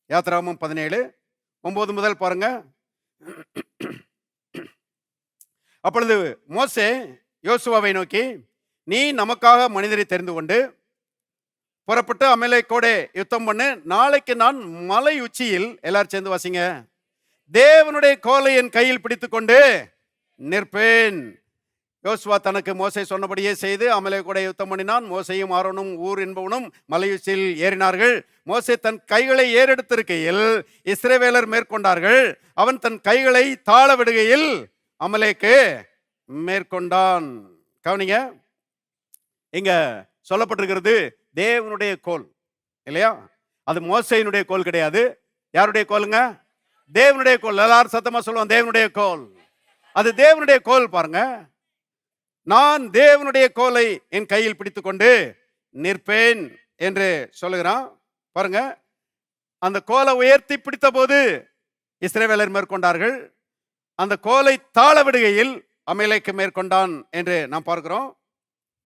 யாத்திராகமம் 17:9 முதல் பாருங்க. அப்பொழுது மோசே யோசுவாவை நோக்கி, நீ நமக்காக மனிதரை தெரிந்து கொண்டு புறப்பட்டு அமலேக்கோடே யுத்தம் பண்ணு. நாளைக்கு நான் மலை உச்சியில், எல்லாரும் சேர்ந்து வாசிங்க, தேவனுடைய கோலை என் கையில் பிடித்து கொண்டு நிற்பேன். யோசுவா தனக்கு மோசே சொன்னபடியே செய்து அமலேக்கோடே யுத்தம் பண்ணினான். மோசையும் ஆரோனும் ஊர் என்பவனும் மலையுச்சியில் ஏறினார்கள். மோசே தன் கைகளை ஏறெடுத்திருக்கையில் இஸ்ரவேலர் மேற்கொண்டார்கள். அவன் தன் கைகளை தாழ விடுகையில் அமலேக்கு மேற்கொண்டான். கவனிங்க, இங்க சொல்லப்பட்டிருக்கிறது தேவனுடைய கோல் இல்லையா? அது மோசையினுடைய கோல் கிடையாது. யாருடைய கோலுங்க? தேவனுடைய கோல். எல்லாரும் சத்தமா சொல்லுவோம், தேவனுடைய கோல். அது தேவனுடைய கோல். பாருங்க, நான் தேவனுடைய கோலை என் கையில் பிடித்து கொண்டு நிற்பேன் என்று சொல்லுகிறான். பாருங்க, அந்த கோலை உயர்த்தி பிடித்த போது இஸ்ரவேலர் மேற்கொண்டார்கள். அந்த கோலை தாழ விடுகையில் அமலேக்கு மேற்கொண்டான் என்று நாம் பார்க்கிறோம்.